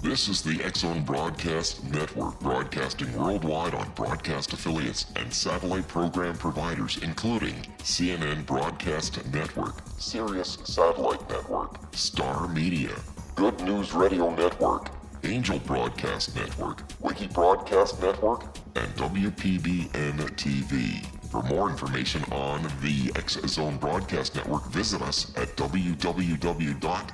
This is the TSOM Broadcast Network, broadcasting worldwide on broadcast affiliates and satellite program providers, including CNN Broadcast Network, Sirius Satellite Network, Star Media, Good News Radio Network, Angel Broadcast Network, Wiki Broadcast Network, and WPBN TV. For more information on the TSOM Broadcast Network, visit us at www.xzbn.net.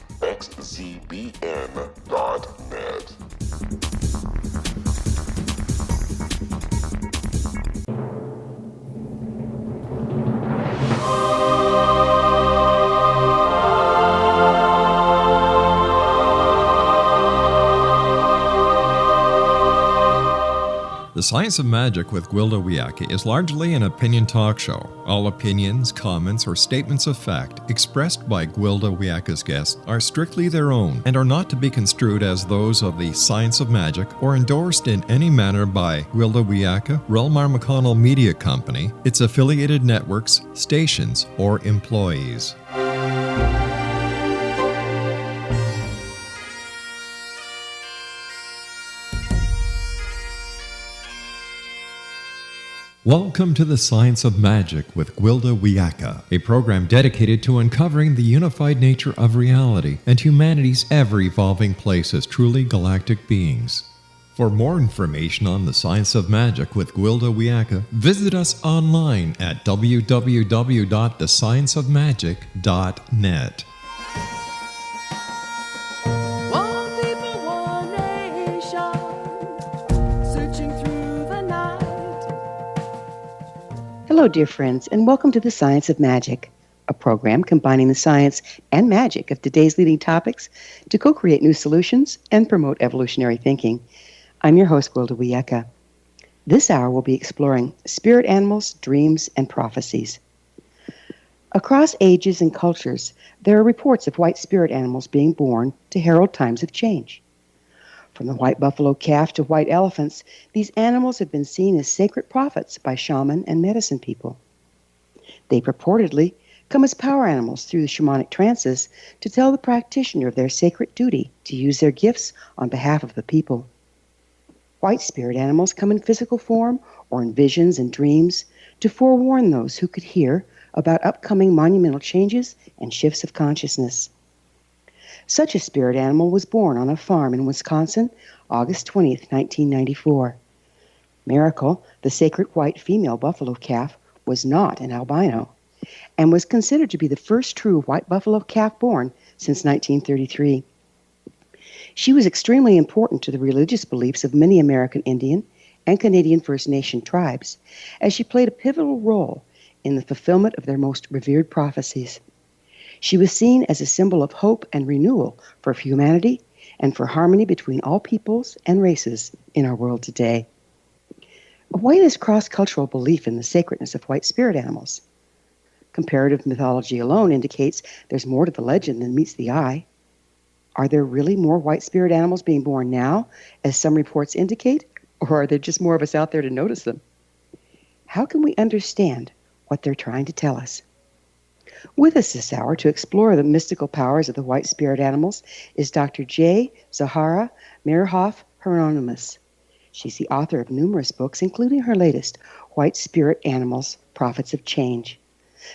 The Science of Magic with Gwilda Wiyaka is largely an opinion talk show. All opinions, comments, or statements of fact expressed by Gwilda Wiyaka's guests are strictly their own and are not to be construed as those of the Science of Magic or endorsed in any manner by Gwilda Wiyaka, REL-MAR McConnell Media Company, its affiliated networks, stations, or employees. Welcome to the Science of Magic with Gwilda Wiyaka, a program dedicated to uncovering the unified nature of reality and humanity's ever-evolving place as truly galactic beings. For more information on the Science of Magic with Gwilda Wiyaka, visit us online at www.thescienceofmagic.net. Hello, dear friends, and welcome to the Science of Magic, a program combining the science and magic of today's leading topics to co-create new solutions and promote evolutionary thinking. I'm your host, Gwilda Wiyaka. This hour we'll be exploring spirit animals, dreams, and prophecies. Across ages and cultures, there are reports of white spirit animals being born to herald times of change. From the white buffalo calf to white elephants, these animals have been seen as sacred prophets by shaman and medicine people. They purportedly come as power animals through the shamanic trances to tell the practitioner of their sacred duty to use their gifts on behalf of the people. White spirit animals come in physical form or in visions and dreams to forewarn those who could hear about upcoming monumental changes and shifts of consciousness. Such a spirit animal was born on a farm in Wisconsin, August 20th, 1994. Miracle, the sacred white female buffalo calf, was not an albino and was considered to be the first true white buffalo calf born since 1933. She was extremely important to the religious beliefs of many American Indian and Canadian First Nation tribes, as she played a pivotal role in the fulfillment of their most revered prophecies. She was seen as a symbol of hope and renewal for humanity and for harmony between all peoples and races in our world today. Why this cross-cultural belief in the sacredness of white spirit animals? Comparative mythology alone indicates there's more to the legend than meets the eye. Are there really more white spirit animals being born now, as some reports indicate, or are there just more of us out there to notice them? How can we understand what they're trying to tell us? With us this hour to explore the mystical powers of the white spirit animals is Dr. Zohara Meyerhoff Hieronimus. She's the author of numerous books, including her latest, White Spirit Animals, Prophets of Change.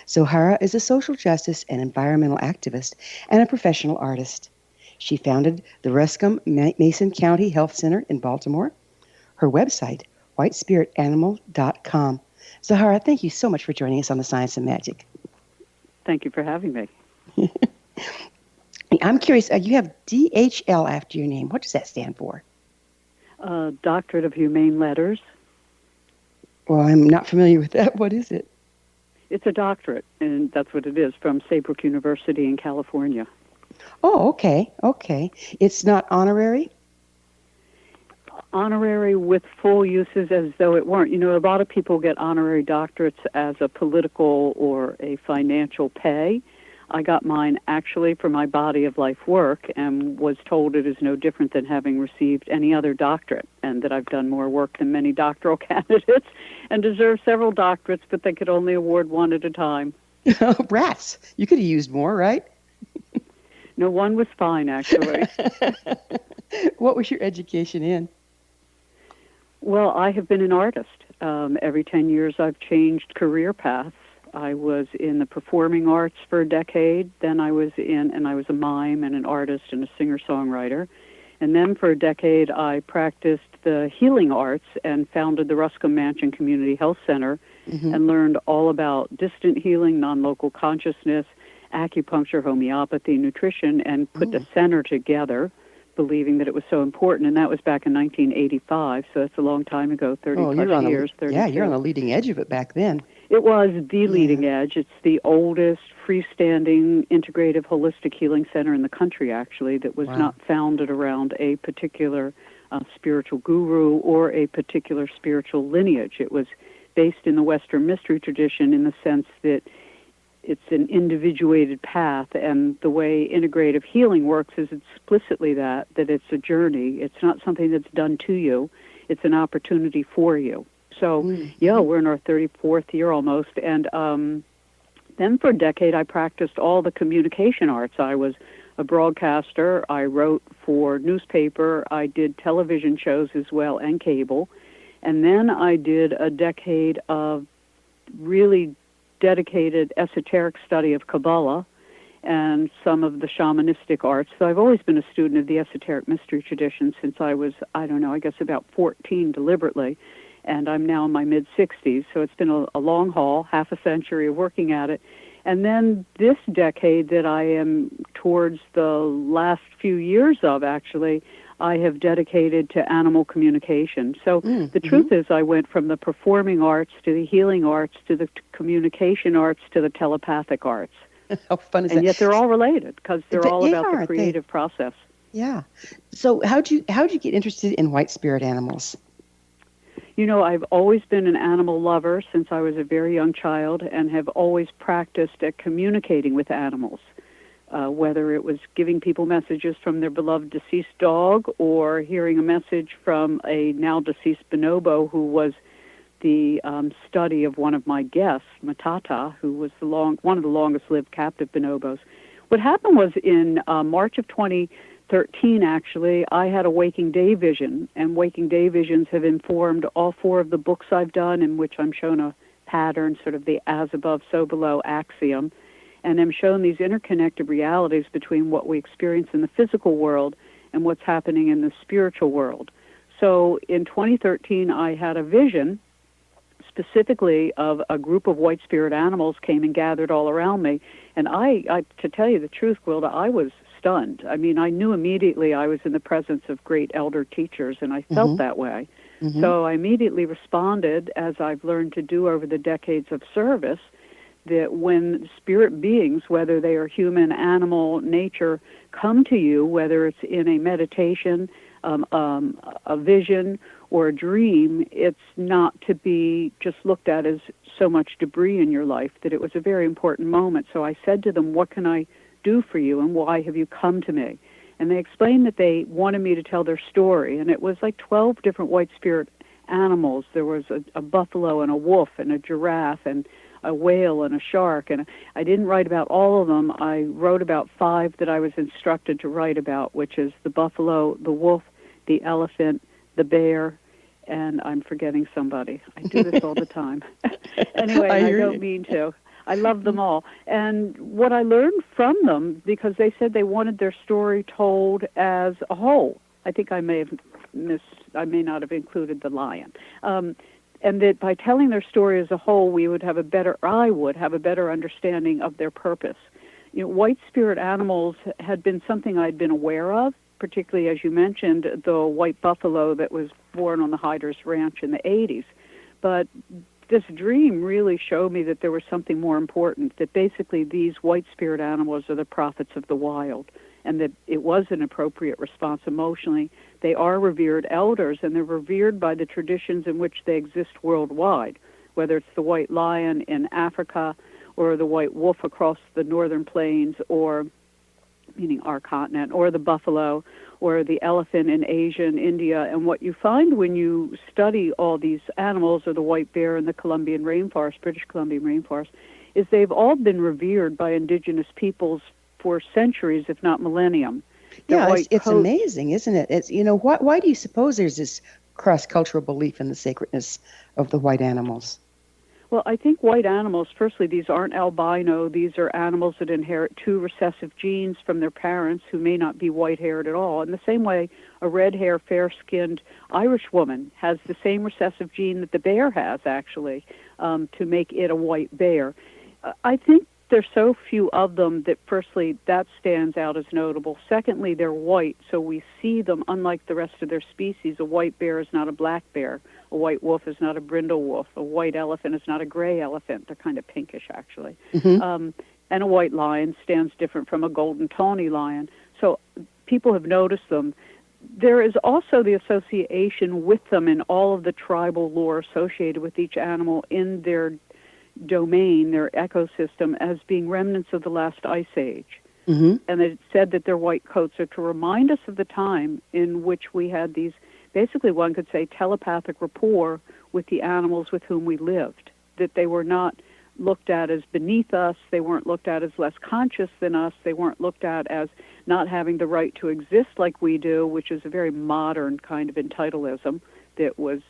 Zohara is a social justice and environmental activist and a professional artist. She founded the Ruscombe Mason County Health Center in Baltimore. Her website, whitespiritanimal.com. Zohara, thank you so much for joining us on the Science of Magic. Thank you for having me. I'm curious, you have D.H.L. after your name. What does that stand for? Doctorate of Humane Letters. Well, I'm not familiar with that. What is it? It's a doctorate, and that's what it is, from Saybrook University in California. Oh, okay. It's not honorary? Honorary with full uses as though it weren't. You know, a lot of people get honorary doctorates as a political or a financial pay. I got mine actually for my body of life work and was told it is no different than having received any other doctorate, and that I've done more work than many doctoral candidates and deserve several doctorates, but they could only award one at a time. Rats. You could have used more, right? No, one was fine, actually. What was your education in? Well, I have been an artist. Every 10 years I've changed career paths. I was in the performing arts for a decade. Then I was a mime and an artist and a singer-songwriter. And then for a decade I practiced the healing arts and founded the Ruscombe Mansion Community Health Center and learned all about distant healing, non-local consciousness, acupuncture, homeopathy, nutrition, and put the center together, believing that it was so important. And that was back in 1985, so that's a long time ago, 30 plus years. 32. Yeah, you're on the leading edge of it back then. It was the leading edge. It's the oldest freestanding integrative holistic healing center in the country, actually, that was not founded around a particular spiritual guru or a particular spiritual lineage. It was based in the Western mystery tradition in the sense that it's an individuated path, and the way integrative healing works is explicitly that it's a journey. It's not something that's done to you. It's an opportunity for you. So, we're in our 34th year almost, and then for a decade I practiced all the communication arts. I was a broadcaster. I wrote for newspaper. I did television shows as well and cable. And then I did a decade of really dedicated esoteric study of Kabbalah and some of the shamanistic arts. So I've always been a student of the esoteric mystery tradition since I was, I guess about 14 deliberately. And I'm now in my mid-60s, so it's been a long haul, half a century of working at it. And then this decade that I am towards the last few years of, actually, I have dedicated to animal communication. So the truth is I went from the performing arts to the healing arts to the communication arts to the telepathic arts. How fun is that? And yet they're all related because they're all about the creative process. Yeah. So how'd you get interested in white spirit animals? I've always been an animal lover since I was a very young child and have always practiced at communicating with animals, whether it was giving people messages from their beloved deceased dog or hearing a message from a now-deceased bonobo who was the study of one of my guests, Matata, who was one of the longest-lived captive bonobos. What happened was in March of 2013, actually, I had a waking day vision, and waking day visions have informed all 4 of the books I've done in which I'm shown a pattern, sort of the as above, so below axiom, and I'm shown these interconnected realities between what we experience in the physical world and what's happening in the spiritual world. So in 2013, I had a vision specifically of a group of white spirit animals came and gathered all around me, and I to tell you the truth, Gwilda, I was stunned. I mean, I knew immediately I was in the presence of great elder teachers, and I felt that way. So I immediately responded, as I've learned to do over the decades of service, that when spirit beings, whether they are human, animal, nature, come to you, whether it's in a meditation, a vision, or a dream, it's not to be just looked at as so much debris in your life, that it was a very important moment. So I said to them, what can I do for you, and why have you come to me? And they explained that they wanted me to tell their story, and it was like 12 different white spirit animals. There was a buffalo and a wolf and a giraffe and a whale and a shark, and I didn't write about all of them. I wrote about 5 that I was instructed to write about, which is the buffalo, the wolf, the elephant, the bear, and I'm forgetting somebody. I do this all the time. Anyway, I don't mean to. I love them all. And what I learned from them, because they said they wanted their story told as a whole. I think I may not have included the lion. And that by telling their story as a whole, I would have a better understanding of their purpose. White spirit animals had been something I'd been aware of, particularly, as you mentioned, the white buffalo that was born on the Hyders Ranch in the 80s. But this dream really showed me that there was something more important, that basically these white spirit animals are the prophets of the wild, and that it was an appropriate response emotionally. They are revered elders, and they're revered by the traditions in which they exist worldwide, whether it's the white lion in Africa or the white wolf across the northern plains, or meaning our continent, or the buffalo, or the elephant in Asia and India. And what you find when you study all these animals, or the white bear in the Colombian rainforest, British Columbian rainforest, is they've all been revered by indigenous peoples for centuries, if not millennium. Their Yeah, white it's coat. amazing, isn't it? It's, why do you suppose there's this cross-cultural belief in the sacredness of the white animals? Well, I think white animals, firstly, these aren't albino. These are animals that inherit two recessive genes from their parents who may not be white-haired at all. In the same way, a red-haired, fair-skinned Irish woman has the same recessive gene that the bear has, actually, to make it a white bear. I think there's so few of them that, firstly, that stands out as notable. Secondly, they're white, so we see them unlike the rest of their species. A white bear is not a black bear. A white wolf is not a brindle wolf. A white elephant is not a gray elephant. They're kind of pinkish, actually. And a white lion stands different from a golden tawny lion. So people have noticed them. There is also the association with them in all of the tribal lore associated with each animal in their domain, their ecosystem, as being remnants of the last ice age. And it said that their white coats are to remind us of the time in which we had these, basically one could say, telepathic rapport with the animals with whom we lived, that they were not looked at as beneath us, they weren't looked at as less conscious than us, they weren't looked at as not having the right to exist like we do, which is a very modern kind of entitleism that was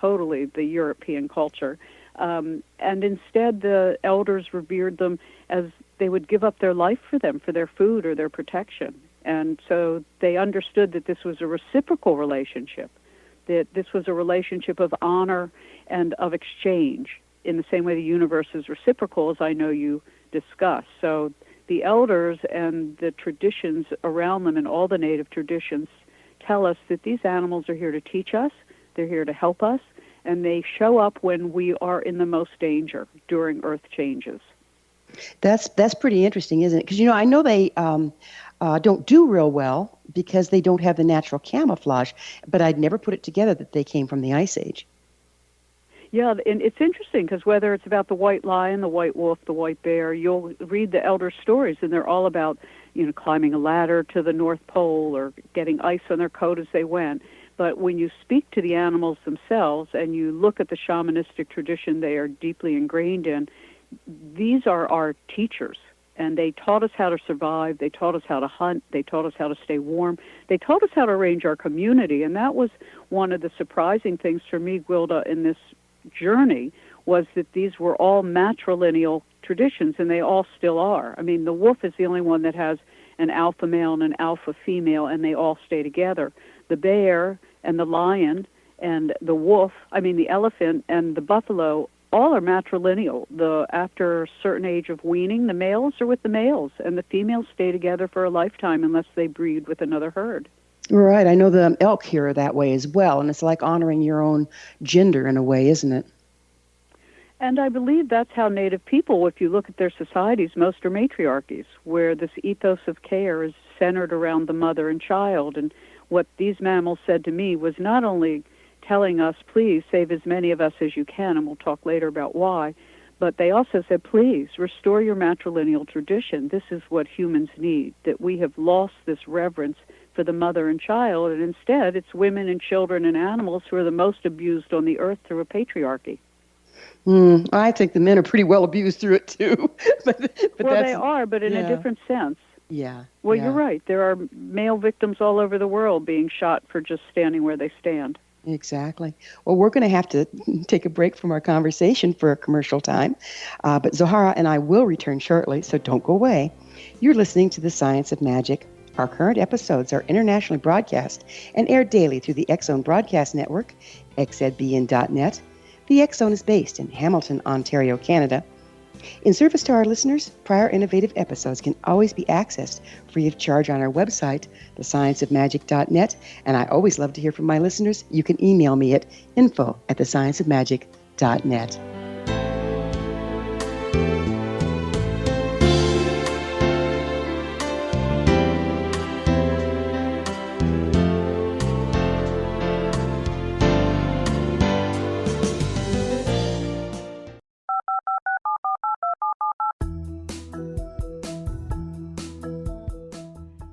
totally the European culture. And instead, the elders revered them as they would give up their life for them, for their food or their protection. And so they understood that this was a reciprocal relationship, that this was a relationship of honor and of exchange, in the same way the universe is reciprocal, as I know you discussed. So the elders and the traditions around them and all the native traditions tell us that these animals are here to teach us, they're here to help us, and they show up when we are in the most danger during earth changes. That's pretty interesting, isn't it? Because, I know they don't do real well because they don't have the natural camouflage, but I'd never put it together that they came from the Ice Age. Yeah, and it's interesting because whether it's about the white lion, the white wolf, the white bear, you'll read the elder stories, and they're all about, climbing a ladder to the North Pole or getting ice on their coat as they went. But when you speak to the animals themselves and you look at the shamanistic tradition they are deeply ingrained in, these are our teachers. And they taught us how to survive. They taught us how to hunt. They taught us how to stay warm. They taught us how to arrange our community. And that was one of the surprising things for me, Gwilda, in this journey, was that these were all matrilineal traditions, and they all still are. I mean, the wolf is the only one that has an alpha male and an alpha female, and they all stay together. The bear and the lion and the wolf, the elephant and the buffalo, all are matrilineal. After a certain age of weaning, the males are with the males, and the females stay together for a lifetime unless they breed with another herd. Right. I know the elk here are that way as well, and it's like honoring your own gender in a way, isn't it? And I believe that's how Native people, if you look at their societies, most are matriarchies, where this ethos of care is centered around the mother and child. And what these mammals said to me was not only telling us, please save as many of us as you can, and we'll talk later about why, but they also said, please restore your matrilineal tradition. This is what humans need, that we have lost this reverence for the mother and child, and instead it's women and children and animals who are the most abused on the earth through a patriarchy. I think the men are pretty well abused through it too. but they are, but in a different sense. Yeah. Well, you're right. There are male victims all over the world being shot for just standing where they stand. Exactly. Well, we're going to have to take a break from our conversation for a commercial time, but Zohara and I will return shortly, so don't go away. You're listening to The Science of Magic. Our current episodes are internationally broadcast and aired daily through the X-Zone Broadcast Network, xzbn.net. The X-Zone is based in Hamilton, Ontario, Canada. In service to our listeners, prior innovative episodes can always be accessed free of charge on our website, thescienceofmagic.net, and I always love to hear from my listeners. You can email me at info@thescienceofmagic.net.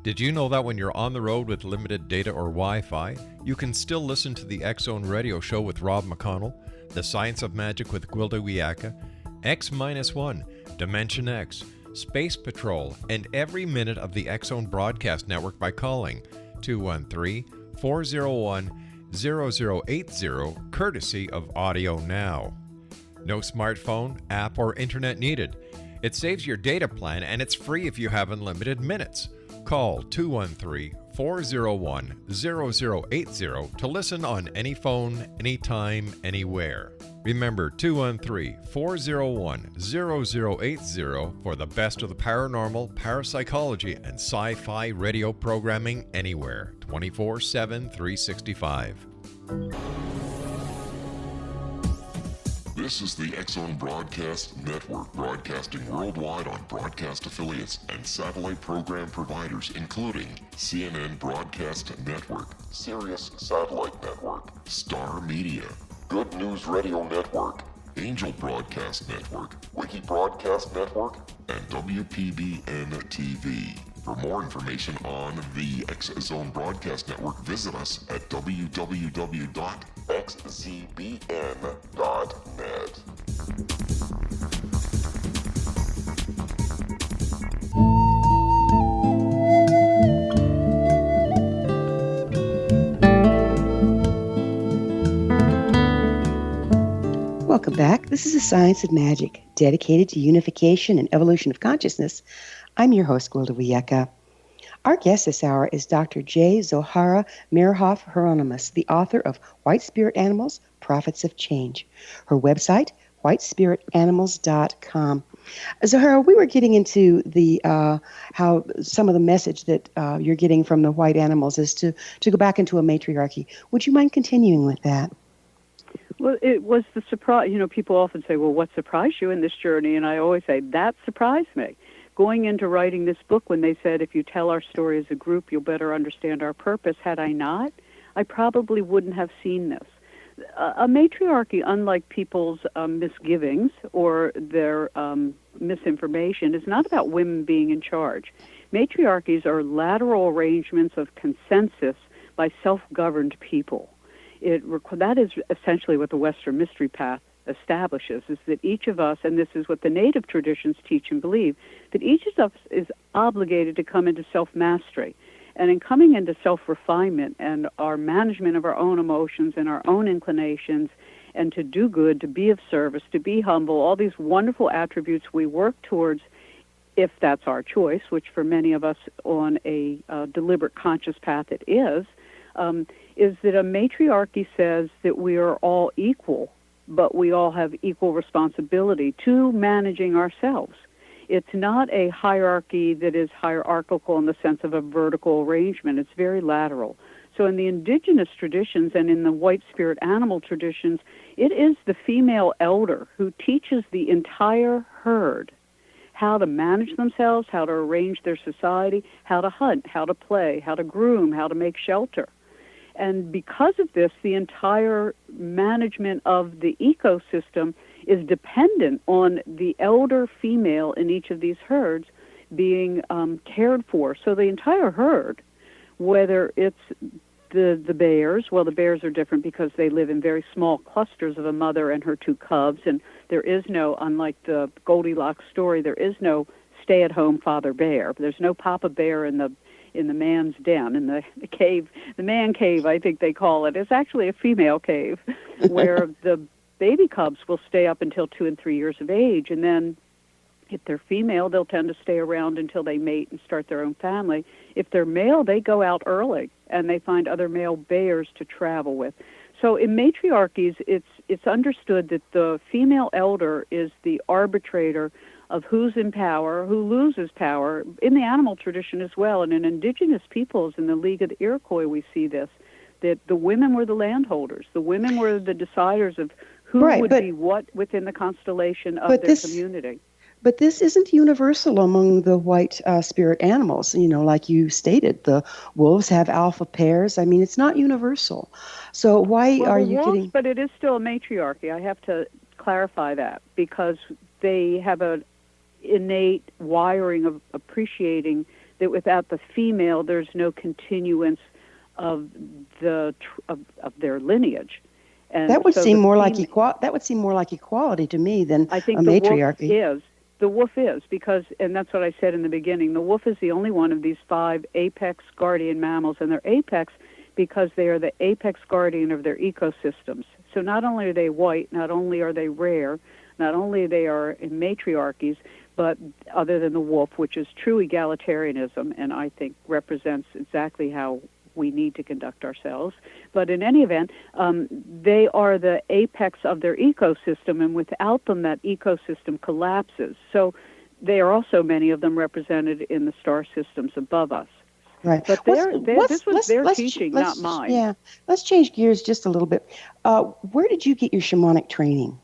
Did you know that when you're on the road with limited data or Wi-Fi, you can still listen to the X-Zone radio show with Rob McConnell, The Science of Magic with Gwilda Wiyaka, X-1, Dimension X, Space Patrol, and every minute of the X-Zone Broadcast Network by calling 213-401-0080, courtesy of Audio Now. No smartphone, app, or internet needed. It saves your data plan, and it's free if you have unlimited minutes. Call 213-401-0080 to listen on any phone, anytime, anywhere. Remember 213-401-0080 for the best of the paranormal, parapsychology, and sci-fi radio programming anywhere, 24/7, 365. This is the X-Zone Broadcast Network, broadcasting worldwide on broadcast affiliates and satellite program providers, including CNN Broadcast Network, Sirius Satellite Network, Star Media, Good News Radio Network, Angel Broadcast Network, Wiki Broadcast Network, and WPBN TV. For more information on the X-Zone Broadcast Network, visit us at www.xzbn.net. Welcome back. This is the Science of Magic, dedicated to unification and evolution of consciousness. I'm your host, Gwilda Wiyaka. Our guest this hour is Dr. J. Zohara Meyerhoff Hieronimus, the author of White Spirit Animals, Prophets of Change. Her website, whitespiritanimals.com. Zohara, we were getting into the how some of the message that you're getting from the white animals is to go back into a matriarchy. Would you mind continuing with that? Well, it was the surprise. You know, people often say, well, what surprised you in this journey? And I always say, that surprised me. Going into writing this book, when they said, if you tell our story as a group, you'll better understand our purpose, had I not, I probably wouldn't have seen this. A matriarchy, unlike people's misgivings or their misinformation, is not about women being in charge. Matriarchies are lateral arrangements of consensus by self-governed people. That is essentially what the Western Mystery Path establishes, is that each of us, and this is what the native traditions teach and believe, that each of us is obligated to come into self-mastery. And in coming into self-refinement and our management of our own emotions and our own inclinations, and to do good, to be of service, to be humble, all these wonderful attributes we work towards, if that's our choice, which for many of us on a deliberate conscious path it is that a matriarchy says that we are all equal, but we all have equal responsibility to managing ourselves. It's not a hierarchy that is hierarchical in the sense of a vertical arrangement. It's very lateral. So in the indigenous traditions and in the white spirit animal traditions, it is the female elder who teaches the entire herd how to manage themselves, how to arrange their society, how to hunt, how to play, how to groom, how to make shelter. And because of this, the entire management of the ecosystem is dependent on the elder female in each of these herds being cared for. So the entire herd, whether it's the bears, well, the bears are different because they live in very small clusters of a mother and her two cubs, and there is no, unlike the Goldilocks story, there is no stay-at-home father bear. There's no papa bear in the man's den, in the cave, the man cave, I think they call it. It's actually a female cave where the baby cubs will stay up until 2 and 3 years of age, and then if they're female, they'll tend to stay around until they mate and start their own family. If they're male, they go out early, and they find other male bears to travel with. So in matriarchies, it's understood that the female elder is the arbitrator of who's in power, who loses power, in the animal tradition as well. And in indigenous peoples, in the League of the Iroquois, we see this, that the women were the landholders. The women were the deciders of who would be what within the constellation of their community. But this isn't universal among the white spirit animals. You know, like you stated, the wolves have alpha pairs. I mean, it's not universal. So why are you getting... But it is still a matriarchy. I have to clarify that, because they have an innate wiring of appreciating that without the female, there's no continuance of their lineage. And that would seem more like equality to me than I think a matriarchy. The wolf is, because, and that's what I said in the beginning, the wolf is the only one of these 5 apex guardian mammals, and they're apex because they are the apex guardian of their ecosystems. So not only are they white, not only are they rare, not only they are in matriarchies, but other than the wolf, which is true egalitarianism, and I think represents exactly how we need to conduct ourselves. But in any event, they are the apex of their ecosystem, and without them, that ecosystem collapses. So they are also, many of them, represented in the star systems above us. Right. But this was their teaching, not mine. Yeah. Let's change gears just a little bit. Where did you get your shamanic training?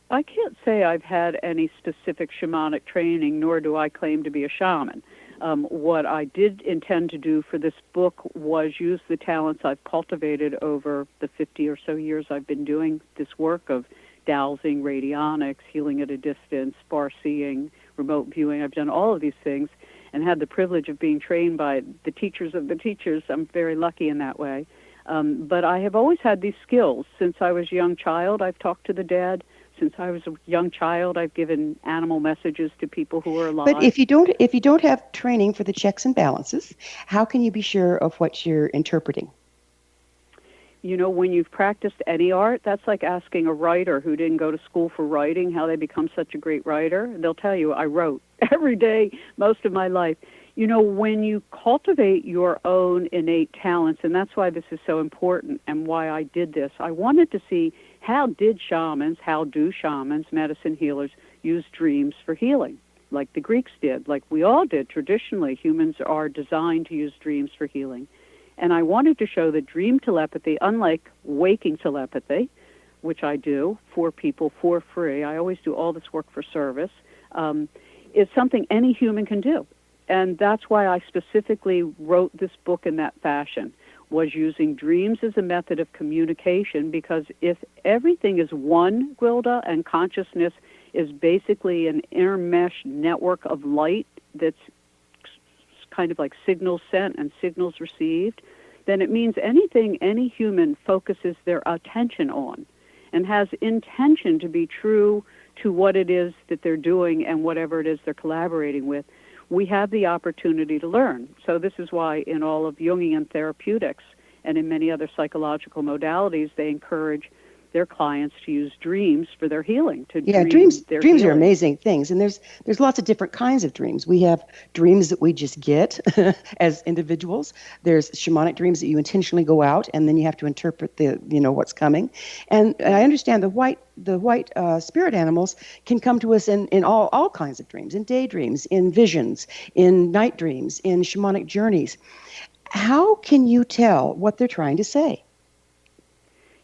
I can't say I've had any specific shamanic training, nor do I claim to be a shaman. What I did intend to do for this book was use the talents I've cultivated over the 50 or so years I've been doing this work of dowsing, radionics, healing at a distance, far-seeing, remote viewing. I've done all of these things and had the privilege of being trained by the teachers of the teachers. I'm very lucky in that way. But I have always had these skills. Since I was a young child, I've talked to the dead. Since I was a young child, I've given animal messages to people who are alive. But if you don't have training for the checks and balances, how can you be sure of what you're interpreting? You know, when you've practiced any art, that's like asking a writer who didn't go to school for writing how they become such a great writer. They'll tell you, I wrote every day, most of my life. You know, when you cultivate your own innate talents, and that's why this is so important and why I did this, I wanted to see how do shamans, medicine healers, use dreams for healing, like the Greeks did, like we all did. Traditionally, humans are designed to use dreams for healing. And I wanted to show that dream telepathy, unlike waking telepathy, which I do for people for free, I always do all this work for service, is something any human can do. And that's why I specifically wrote this book in that fashion, was using dreams as a method of communication, because if everything is one, Gwilda, and consciousness is basically an intermeshed network of light that's kind of like signals sent and signals received, then it means anything any human focuses their attention on and has intention to be true to what it is that they're doing and whatever it is they're collaborating with, we have the opportunity to learn. So this is why in all of Jungian therapeutics and in many other psychological modalities, they encourage their clients to use dreams for their healing. Dreams are amazing things, and there's lots of different kinds of dreams. We have dreams that we just get as individuals. There's shamanic dreams that you intentionally go out, and then you have to interpret what's coming. And I understand the white spirit animals can come to us in all kinds of dreams, in daydreams, in visions, in night dreams, in shamanic journeys. How can you tell what they're trying to say?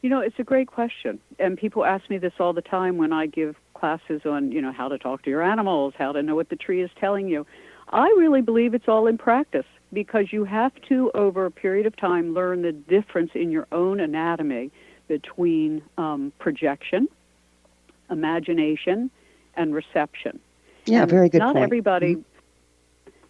You know, it's a great question, and people ask me this all the time when I give classes on, how to talk to your animals, how to know what the tree is telling you. I really believe it's all in practice, because you have to, over a period of time, learn the difference in your own anatomy between projection, imagination, and reception. Yeah, and very good not point.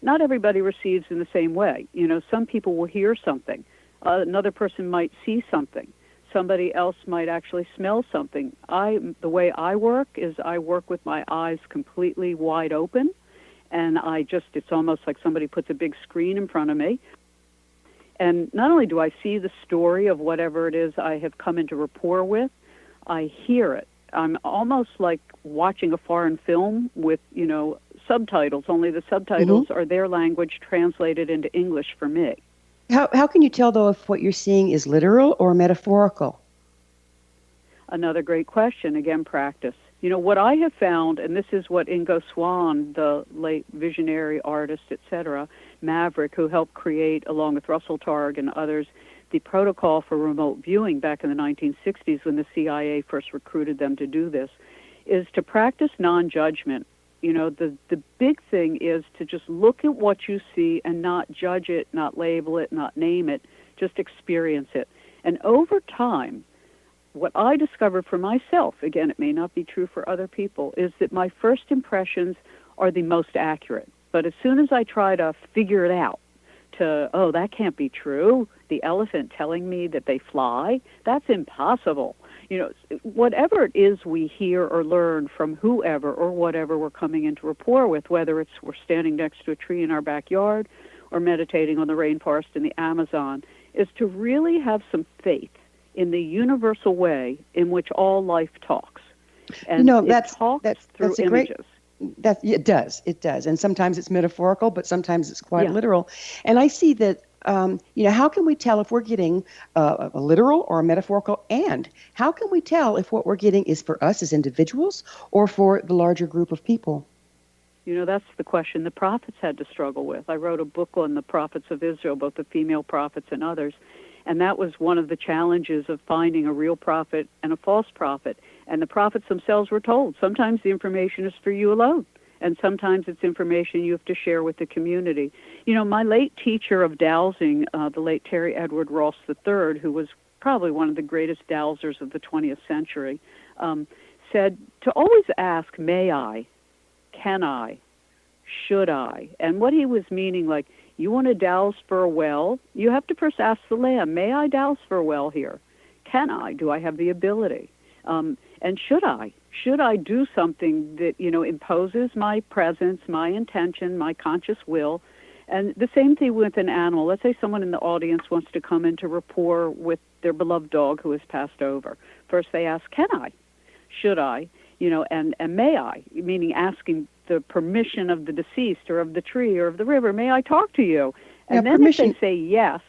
Not everybody receives in the same way. Some people will hear something. Another person might see something. Somebody else might actually smell something. The way I work is I work with my eyes completely wide open, and it's almost like somebody puts a big screen in front of me. And not only do I see the story of whatever it is I have come into rapport with, I hear it. I'm almost like watching a foreign film with, subtitles, only the subtitles are their language translated into English for me. How can you tell, though, if what you're seeing is literal or metaphorical? Another great question. Again, practice. What I have found, and this is what Ingo Swann, the late visionary artist, etc., maverick, who helped create, along with Russell Targ and others, the protocol for remote viewing back in the 1960s when the CIA first recruited them to do this, is to practice non-judgment. The big thing is to just look at what you see and not judge it, not label it, not name it, just experience it. And over time, what I discovered for myself, again, it may not be true for other people, is that my first impressions are the most accurate. But as soon as I try to figure it out, that can't be true, the elephant telling me that they fly, that's impossible. Whatever it is we hear or learn from whoever or whatever we're coming into rapport with, whether it's we're standing next to a tree in our backyard or meditating on the rainforest in the Amazon, is to really have some faith in the universal way in which all life talks. And it talks through images. It does. And sometimes it's metaphorical, but sometimes it's quite literal. And I see that, how can we tell if we're getting a literal or a metaphorical? And how can we tell if what we're getting is for us as individuals or for the larger group of people? That's the question the prophets had to struggle with. I wrote a book on the prophets of Israel, both the female prophets and others. And that was one of the challenges of finding a real prophet and a false prophet. And the prophets themselves were told, sometimes the information is for you alone, and sometimes it's information you have to share with the community. My late teacher of dowsing, the late Terry Edward Ross III, who was probably one of the greatest dowsers of the 20th century, said to always ask, may I, can I, should I? And what he was meaning, like, you want to douse for a well, you have to first ask the lamb, may I douse for a well here? Can I? Do I have the ability? And should I? Should I do something that, imposes my presence, my intention, my conscious will? And the same thing with an animal. Let's say someone in the audience wants to come into rapport with their beloved dog who has passed over. First they ask, can I? Should I? And may I? Meaning asking the permission of the deceased or of the tree or of the river, may I talk to you? And then permission. If they say yes,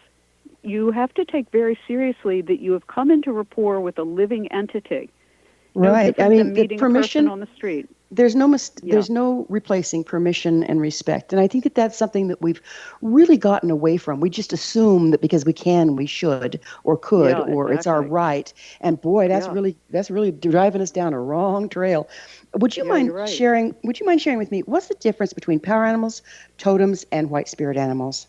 you have to take very seriously that you have come into rapport with a living entity. Right. I mean, the permission on the street. There's no replacing permission and respect. And I think that that's something that we've really gotten away from. We just assume that because we can, we should or could, or it's our right. And boy, that's really driving us down a wrong trail. Would you mind sharing with me what's the difference between power animals, totems, and white spirit animals?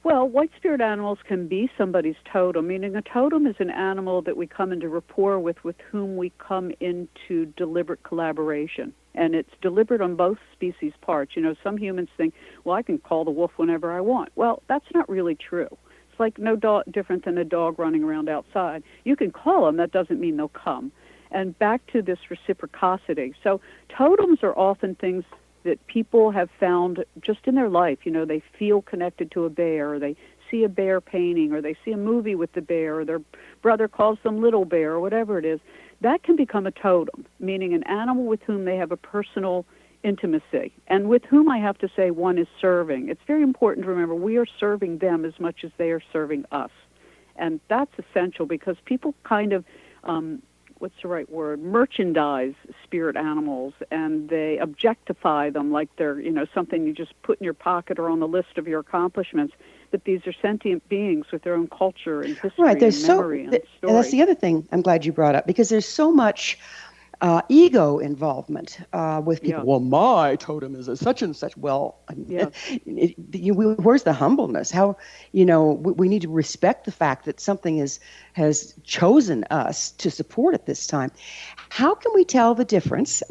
Well, white spirit animals can be somebody's totem, meaning a totem is an animal that we come into rapport with whom we come into deliberate collaboration. And it's deliberate on both species parts. Some humans think, well, I can call the wolf whenever I want. Well, that's not really true. It's like no different than a dog running around outside. You can call them, that doesn't mean they'll come. And back to this reciprocity. So totems are often things that people have found just in their life. They feel connected to a bear, or they see a bear painting, or they see a movie with the bear, or their brother calls them Little Bear, or whatever it is. That can become a totem, meaning an animal with whom they have a personal intimacy, and with whom I have to say one is serving. It's very important to remember we are serving them as much as they are serving us. And that's essential because people kind of what's the right word, merchandise spirit animals, and they objectify them like they're, something you just put in your pocket or on the list of your accomplishments, that these are sentient beings with their own culture and history and memory and story. And that's the other thing I'm glad you brought up, because there's so much ego involvement with people. Well, my totem is a such and such. Well, where's the humbleness? How, we need to respect the fact that something has chosen us to support at this time. How can we tell the difference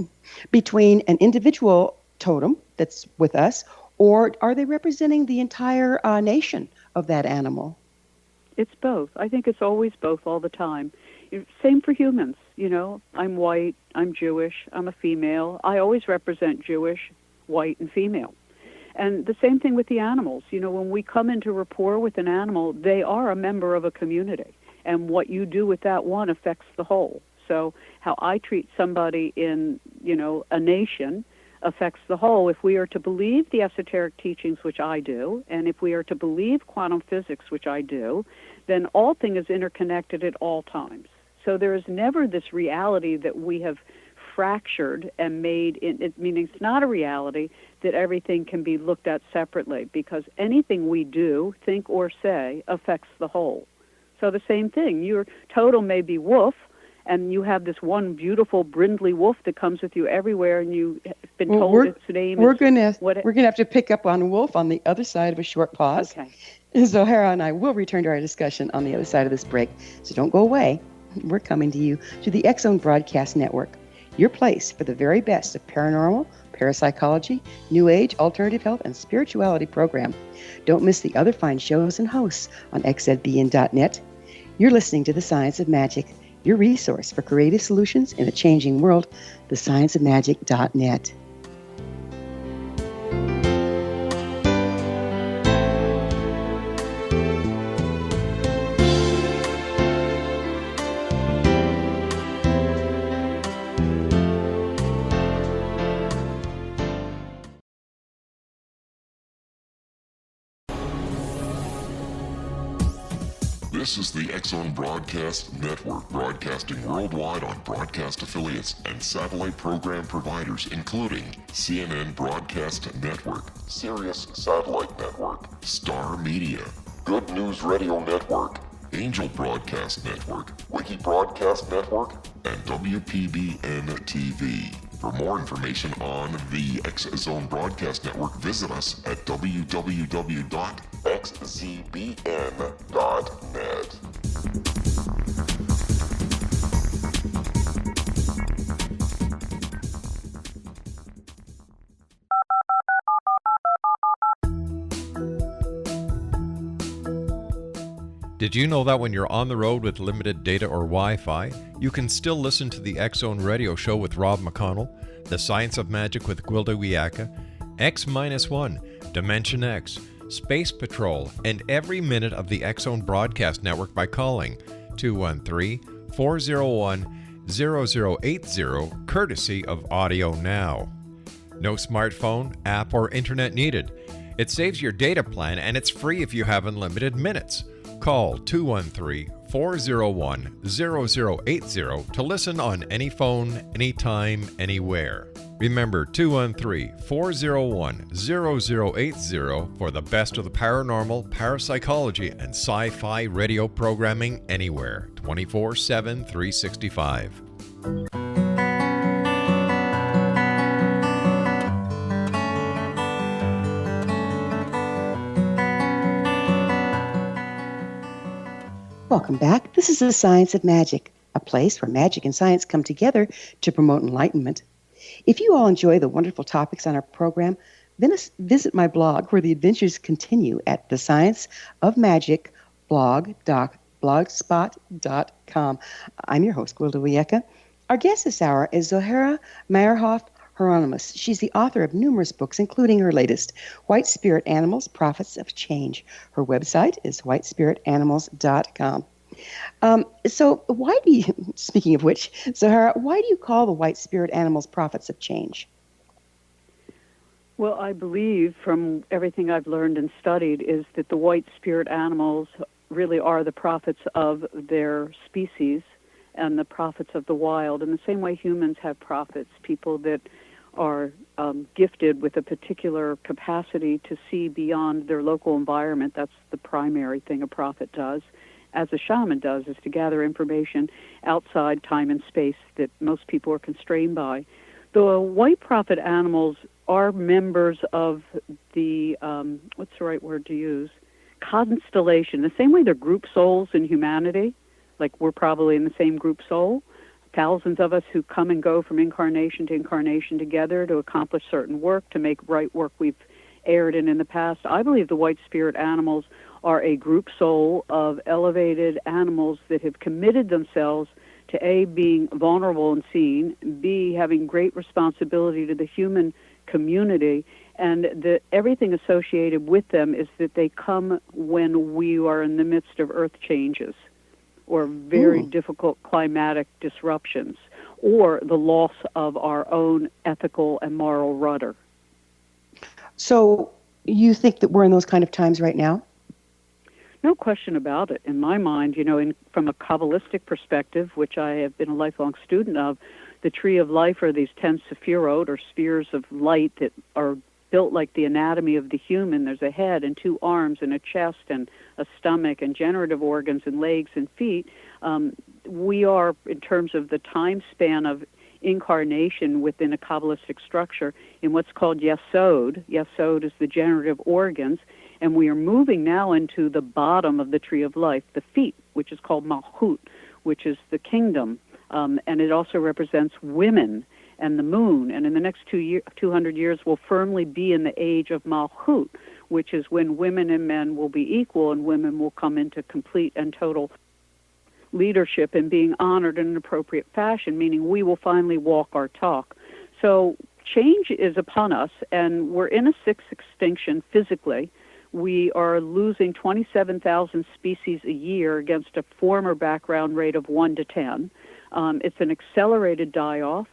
between an individual totem that's with us, or are they representing the entire nation of that animal? It's both. I think it's always both all the time. Same for humans. I'm white, I'm Jewish, I'm a female. I always represent Jewish, white, and female. And the same thing with the animals. When we come into rapport with an animal, they are a member of a community. And what you do with that one affects the whole. So how I treat somebody in, a nation affects the whole. If we are to believe the esoteric teachings, which I do, and if we are to believe quantum physics, which I do, then all things is interconnected at all times. So there is never this reality that we have fractured and made, meaning it's not a reality that everything can be looked at separately, because anything we do, think, or say affects the whole. So the same thing, your totem may be wolf, and you have this one beautiful brindley wolf that comes with you everywhere, and you've been told its name. We're going to have to pick up on wolf on the other side of a short pause. Okay. Zohara and I will return to our discussion on the other side of this break, so don't go away. We're coming to you through the X-Zone Broadcast Network, your place for the very best of paranormal, parapsychology, New Age, alternative health, and spirituality program. Don't miss the other fine shows and hosts on xzbn.net. You're listening to The Science of Magic, your resource for creative solutions in a changing world, thescienceofmagic.net. This is the X-Zone Broadcast Network, broadcasting worldwide on broadcast affiliates and satellite program providers, including CNN Broadcast Network, Sirius Satellite Network, Star Media, Good News Radio Network, Angel Broadcast Network, Wiki Broadcast Network, and WPBN TV. For more information on the X-Zone Broadcast Network, visit us at www.xzbn.net. Did you know that when you're on the road with limited data or Wi-Fi, you can still listen to the X-Zone Radio Show with Rob McConnell, The Science of Magic with Gwilda Wiyaka, X-1, Dimension X, Space Patrol, and every minute of the X-Zone Broadcast Network by calling 213-401-0080, courtesy of Audio Now. No smartphone, app, or internet needed. It saves your data plan and it's free if you have unlimited minutes. Call 213-401-0080 to listen on any phone, anytime, anywhere. Remember 213-401-0080 for the best of the paranormal, parapsychology, and sci-fi radio programming anywhere, 24/7, 365. Welcome back. This is The Science of Magic, a place where magic and science come together to promote enlightenment. If you all enjoy the wonderful topics on our program, then visit my blog where the adventures continue at thescienceofmagicblog.blogspot.com. I'm your host, Gwilda Wiyaka. Our guest this hour is Zohara Meyerhoff Hieronimus. She's the author of numerous books, including her latest, White Spirit Animals, Prophets of Change. Her website is whitespiritanimals.com. So why do you, speaking of which, Zohara, why do you call the white spirit animals prophets of change? Well, I believe from everything I've learned and studied is that the white spirit animals really are the prophets of their species and the prophets of the wild. In the same way humans have prophets, people that are gifted with a particular capacity to see beyond their local environment. That's the primary thing a prophet does. As a shaman does, is to gather information outside time and space that most people are constrained by. The white prophet animals are members of the, what's the right word to use? Constellation. The same way they're group souls in humanity, like we're probably in the same group soul. Thousands of us who come and go from incarnation to incarnation together to accomplish certain work, to make right work we've erred in the past. I believe the white spirit animals are a group soul of elevated animals that have committed themselves to A, being vulnerable and seen, B, having great responsibility to the human community, and everything associated with them is that they come when we are in the midst of earth changes or very difficult climatic disruptions or the loss of our own ethical and moral rudder. So you think that we're in those kind of times right now? No question about it. In my mind, you know, from a Kabbalistic perspective, which I have been a lifelong student of, the tree of life are these 10 sephirot, or spheres of light, that are built like the anatomy of the human. There's a head and 2 arms and a chest and a stomach and generative organs and legs and feet. We are, in terms of the time span of incarnation within a Kabbalistic structure, in what's called Yesod. Yesod is the generative organs, and we are moving now into the bottom of the tree of life, the feet, which is called Malchut, which is the kingdom, and it also represents women and the moon. And in the next 200 years, we'll firmly be in the age of Malchut, which is when women and men will be equal, and women will come into complete and total leadership and being honored in an appropriate fashion, meaning we will finally walk our talk. So change is upon us, and we're in a sixth extinction physically. We are losing 27,000 species a year against a former background rate of 1 to 10. It's an accelerated die-off.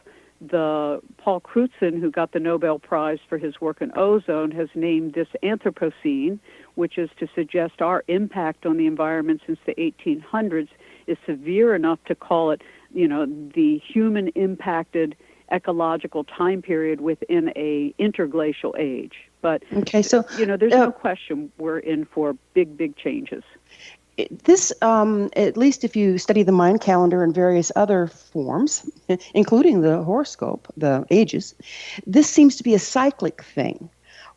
Paul Crutzen, who got the Nobel Prize for his work in ozone, has named this Anthropocene, which is to suggest our impact on the environment since the 1800s is severe enough to call it, the human-impacted ecological time period within a interglacial age. But, okay, so there's no question we're in for big, big changes. This, at least if you study the Mayan calendar and various other forms, including the horoscope, the ages, this seems to be a cyclic thing,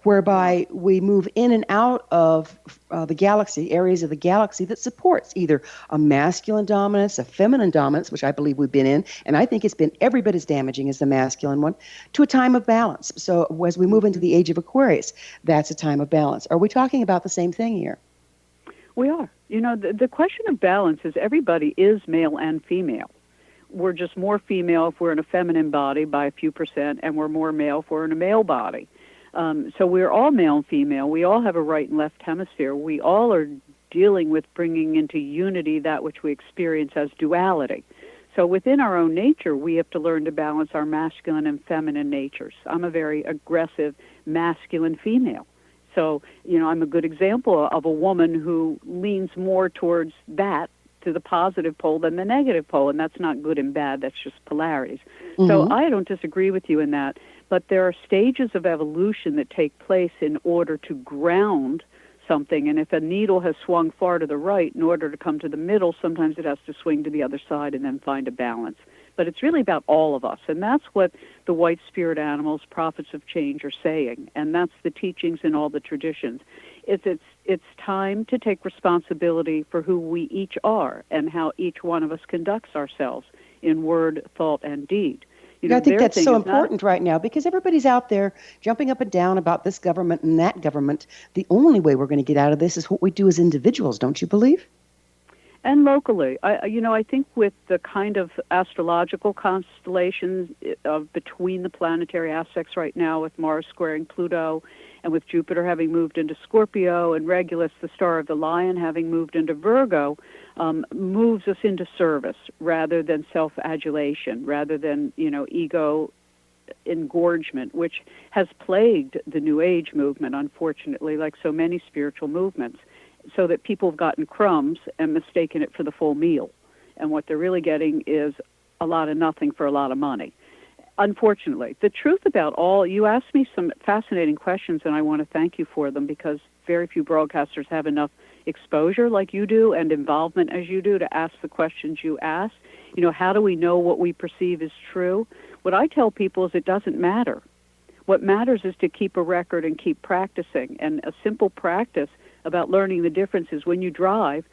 whereby we move in and out of the galaxy, areas of the galaxy that supports either a masculine dominance, a feminine dominance, which I believe we've been in, and I think it's been every bit as damaging as the masculine one, to a time of balance. So as we move into the age of Aquarius, that's a time of balance. Are we talking about the same thing here? We are. The question of balance is everybody is male and female. We're just more female if we're in a feminine body by a few percent, and we're more male if we're in a male body. So we're all male and female. We all have a right and left hemisphere. We all are dealing with bringing into unity that which we experience as duality. So within our own nature, we have to learn to balance our masculine and feminine natures. I'm a very aggressive masculine female. So, I'm a good example of a woman who leans more towards that, to the positive pole, than the negative pole, and that's not good and bad, that's just polarities. Mm-hmm. So I don't disagree with you in that, but there are stages of evolution that take place in order to ground something, and if a needle has swung far to the right, in order to come to the middle, sometimes it has to swing to the other side and then find a balance. But it's really about all of us, and that's what the white spirit animals, prophets of change, are saying, and that's the teachings in all the traditions. It's time to take responsibility for who we each are and how each one of us conducts ourselves in word, thought, and deed. I think that's so important right now, because everybody's out there jumping up and down about this government and that government. The only way we're going to get out of this is what we do as individuals, don't you believe? And locally, I think with the kind of astrological constellations between the planetary aspects right now, with Mars squaring Pluto, and with Jupiter having moved into Scorpio, and Regulus, the star of the lion, having moved into Virgo, moves us into service rather than self-adulation, rather than, ego engorgement, which has plagued the New Age movement, unfortunately, like so many spiritual movements, so that people have gotten crumbs and mistaken it for the full meal. And what they're really getting is a lot of nothing for a lot of money. Unfortunately, the truth about you asked me some fascinating questions, and I want to thank you for them, because very few broadcasters have enough exposure like you do and involvement as you do to ask the questions you ask. How do we know what we perceive is true? What I tell people is it doesn't matter. What matters is to keep a record and keep practicing. And a simple practice about learning the difference is when you drive,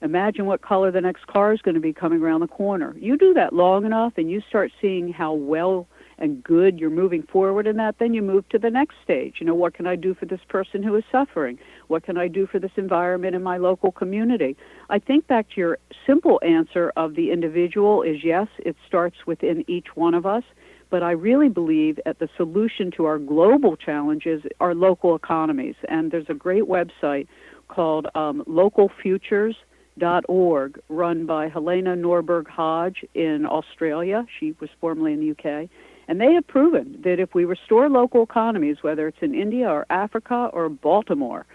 imagine what color the next car is going to be coming around the corner. You do that long enough and you start seeing how well and good you're moving forward in that, then you move to the next stage. What can I do for this person who is suffering? What can I do for this environment in my local community? I think back to your simple answer of the individual is yes, it starts within each one of us. But I really believe that the solution to our global challenges are local economies. And there's a great website called localfutures.org, run by Helena Norberg-Hodge in Australia. She was formerly in the UK. And they have proven that if we restore local economies, whether it's in India or Africa or Baltimore,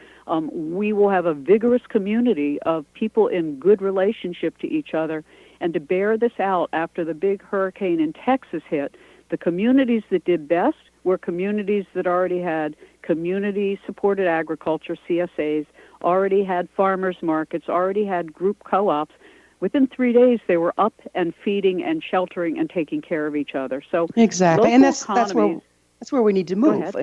we will have a vigorous community of people in good relationship to each other. And to bear this out after the big hurricane in Texas hit, the communities that did best were communities that already had community-supported agriculture, CSAs, already had farmers markets, already had group co-ops. Within 3 days, they were up and feeding and sheltering and taking care of each other. So exactly, and that's where we need to move.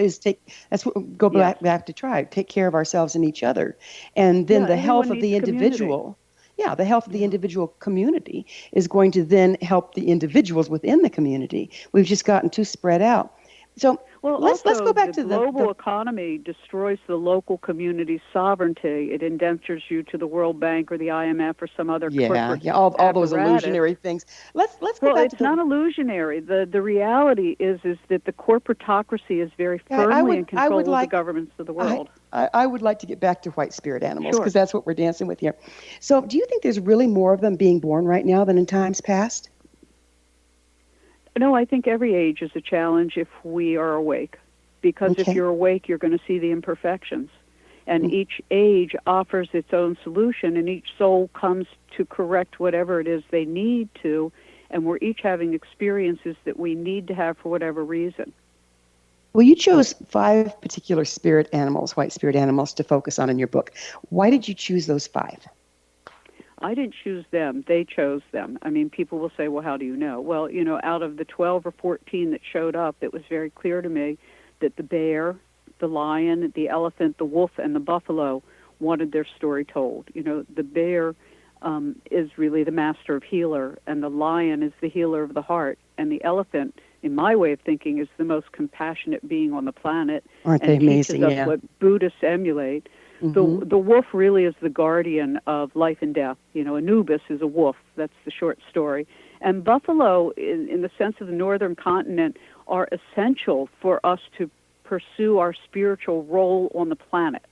Go back to take care of ourselves and each other, and then the health of the individual. Yeah, the health of the individual community is going to then help the individuals within the community. We've just gotten too spread out. So Well, Let's also, go back the to global economy destroys the local community's sovereignty. It indentures you to the World Bank or the IMF or some other corporate all those apparatus. illusionary things. Let's go Well, back to it's not illusionary. The reality is that the corporatocracy is very firmly in control of the governments of the world. I would like to get back to white spirit animals Sure. because that's what we're dancing with here. So, do you think there's really more of them being born right now than in times past? No, I think every age is a challenge if we are awake. Because if you're awake, you're going to see the imperfections. And each age offers its own solution, and each soul comes to correct whatever it is they need to, and we're each having experiences that we need to have for whatever reason. Well, you chose 5 particular spirit animals, white spirit animals, to focus on in your book. Why did you choose those 5? I didn't choose them. They chose them. I mean, people will say, well, how do you know? Well, out of the 12 or 14 that showed up, it was very clear to me that the bear, the lion, the elephant, the wolf, and the buffalo wanted their story told. The bear is really the master of healer, and the lion is the healer of the heart, and the elephant, in my way of thinking, is the most compassionate being on the planet. Aren't they amazing? Teaches us what Buddhists emulate. The wolf really is the guardian of life and death. Anubis is a wolf. That's the short story. And buffalo, in the sense of the northern continent, are essential for us to pursue our spiritual role on the planet.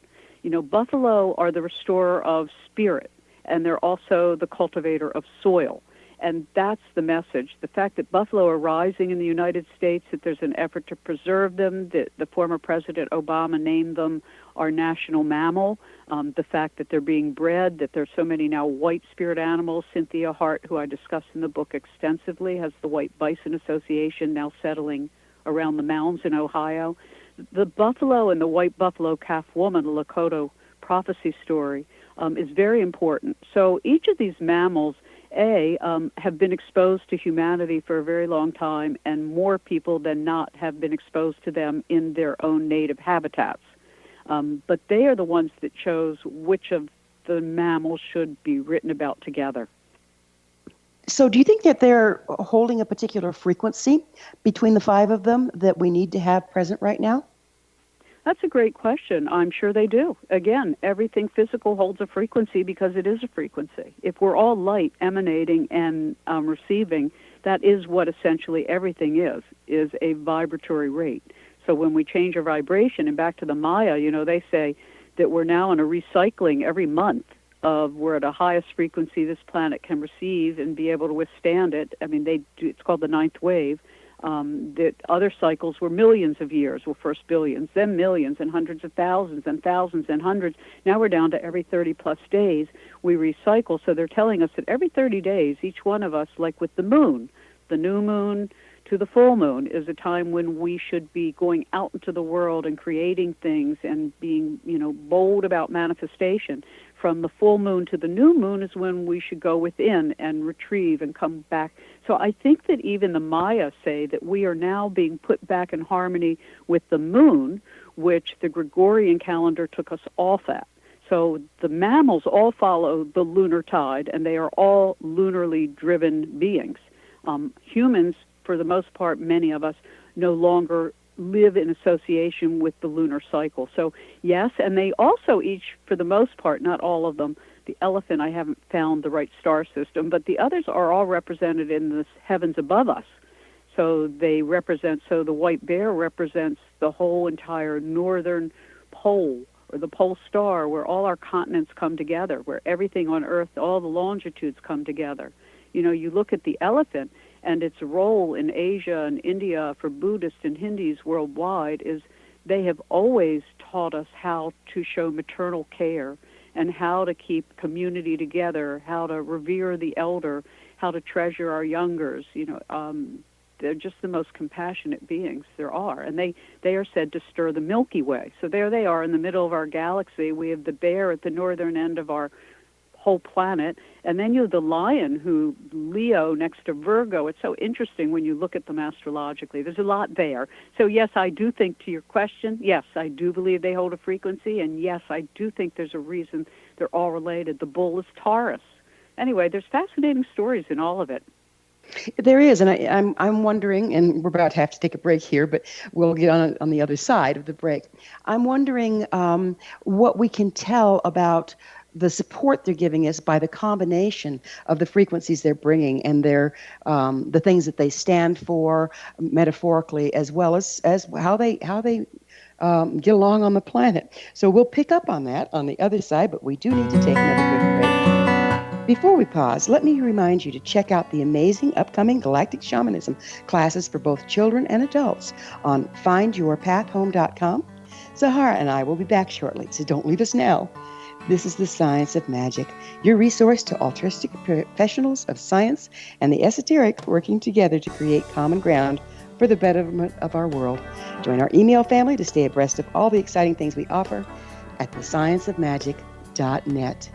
Buffalo are the restorer of spirit, and they're also the cultivator of soil. And that's the message. The fact that buffalo are rising in the United States, that there's an effort to preserve them, that the former President Obama named them our national mammal, the fact that they're being bred, that there's so many now white spirit animals. Cynthia Hart, who I discuss in the book extensively, has the White Bison Association now settling around the mounds in Ohio. The buffalo and the white buffalo calf woman, the Lakota prophecy story, is very important. So each of these mammals, have been exposed to humanity for a very long time, and more people than not have been exposed to them in their own native habitats. But they are the ones that chose which of the mammals should be written about together. So do you think that they're holding a particular frequency between the 5 of them that we need to have present right now? That's a great question. I'm sure they do. Again, everything physical holds a frequency because it is a frequency. If we're all light emanating and receiving, that is what essentially everything is a vibratory rate. So when we change our vibration, and back to the Maya, they say that we're now in a recycling every month of we're at a highest frequency this planet can receive and be able to withstand it. I mean, it's called the 9th wave. That other cycles were millions of years, well, first billions, then millions, and hundreds of thousands and hundreds. Now we're down to every 30-plus days we recycle. So they're telling us that every 30 days, each one of us, like with the moon, the new moon to the full moon, is a time when we should be going out into the world and creating things and being, bold about manifestation. From the full moon to the new moon is when we should go within and retrieve and come back. So I think that even the Maya say that we are now being put back in harmony with the moon, which the Gregorian calendar took us off at. So the mammals all follow the lunar tide, and they are all lunarly driven beings. Humans, for the most part, many of us, no longer live in association with the lunar cycle. So yes, and they also each, for the most part, not all of them, the elephant, I haven't found the right star system, but the others are all represented in the heavens above us. So they represent, so the white bear represents the whole entire northern pole, or the pole star, where all our continents come together, where everything on Earth, all the longitudes come together. You look at the elephant, and its role in Asia and India for Buddhists and Hindus worldwide is they have always taught us how to show maternal care and how to keep community together, how to revere the elder, how to treasure our youngers. They're just the most compassionate beings there are. And they are said to stir the Milky Way. So there they are in the middle of our galaxy. We have the bear at the northern end of our whole planet, and then you have the lion, who Leo next to Virgo. It's so interesting when you look at them astrologically. There's a lot there. So yes, I do think, to your question, yes, I do believe they hold a frequency, and yes, I do think there's a reason they're all related. The bull is Taurus. Anyway, there's fascinating stories in all of it. There is, and I'm wondering, and we're about to have to take a break here, but we'll get on the other side of the break. I'm wondering what we can tell about the support they're giving us by the combination of the frequencies they're bringing and the things that they stand for metaphorically, as well as how they get along on the planet. So we'll pick up on that on the other side, but we do need to take another quick break. Before we pause, let me remind you to check out the amazing upcoming Galactic Shamanism classes for both children and adults on findyourpathhome.com. Zohara and I will be back shortly, so don't leave us now. This is The Science of Magic, your resource to altruistic professionals of science and the esoteric working together to create common ground for the betterment of our world. Join our email family to stay abreast of all the exciting things we offer at thescienceofmagic.net.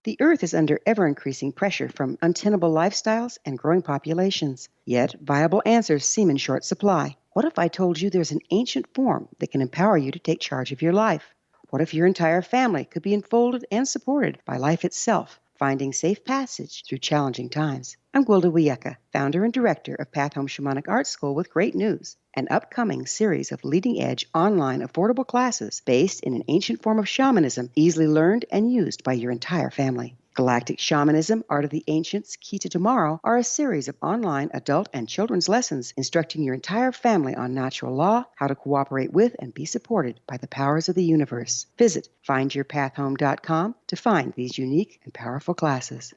The Earth is under ever-increasing pressure from untenable lifestyles and growing populations. Yet, viable answers seem in short supply. What if I told you there's an ancient form that can empower you to take charge of your life? What if your entire family could be enfolded and supported by life itself, finding safe passage through challenging times? I'm Gwilda Wiyaka, founder and director of Path Home Shamanic Art School, with great news: an upcoming series of leading-edge online affordable classes based in an ancient form of shamanism, easily learned and used by your entire family. Galactic Shamanism, Art of the Ancients, Key to Tomorrow are a series of online adult and children's lessons instructing your entire family on natural law, how to cooperate with and be supported by the powers of the universe. Visit findyourpathhome.com to find these unique and powerful classes.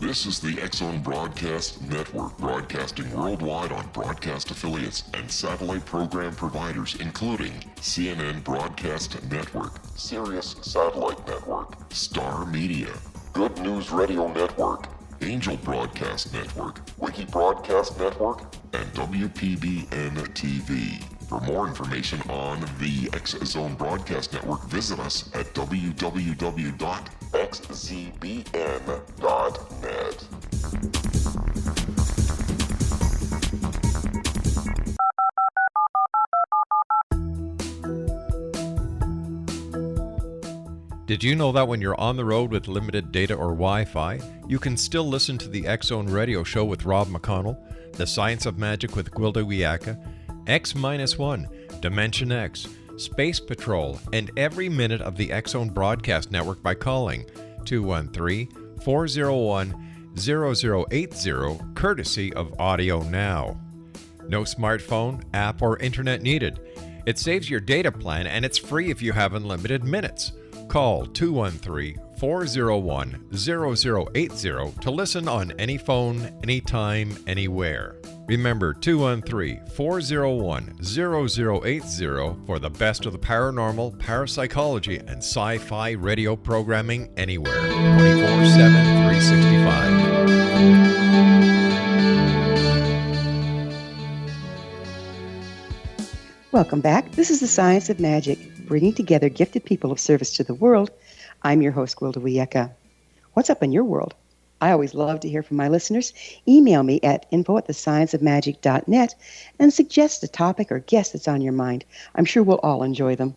This is the X-Zone Broadcast Network, broadcasting worldwide on broadcast affiliates and satellite program providers, including CNN Broadcast Network, Sirius Satellite Network, Star Media, Good News Radio Network, Angel Broadcast Network, Wiki Broadcast Network, and WPBN TV. For more information on the X-Zone Broadcast Network, visit us at www.xzbn.net. Did you know that when you're on the road with limited data or Wi-Fi, you can still listen to the X-Zone Radio Show with Rob McConnell, The Science of Magic with Gwilda Wiyaka, X-1, Dimension X, Space Patrol, and every minute of the X-Zone Broadcast Network by calling 213-401-0080, courtesy of Audio Now. No smartphone, app, or internet needed. It saves your data plan, and it's free if you have unlimited minutes. Call 213-401-0080 to listen on any phone, anytime, anywhere. Remember 213-401-0080 for the best of the paranormal, parapsychology, and sci-fi radio programming anywhere. 24/7, 365. Welcome back. This is The Science of Magic, bringing together gifted people of service to the world. I'm your host, Gwilda Wiyaka. What's up in your world? I always love to hear from my listeners. Email me at info@thescienceofmagic.net and suggest a topic or guest that's on your mind. I'm sure we'll all enjoy them.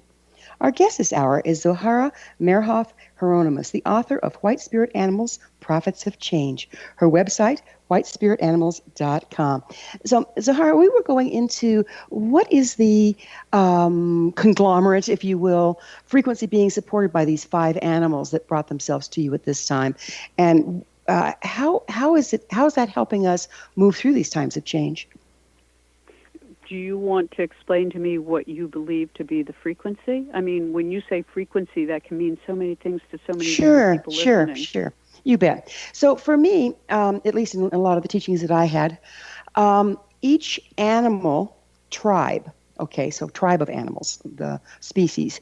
Our guest this hour is Zohara Meyerhoff Hieronimus, the author of White Spirit Animals, Prophets of Change. Her website, whitespiritanimals.com. So, Zohara, we were going into what is the conglomerate, if you will, frequency being supported by these 5 animals that brought themselves to you at this time, and how is that helping us move through these times of change? Do you want to explain to me what you believe to be the frequency? I mean, when you say frequency, that can mean so many things to so many different people listening. Sure. You bet. So for me, at least in a lot of the teachings that I had, each animal tribe, so tribe of animals, the species,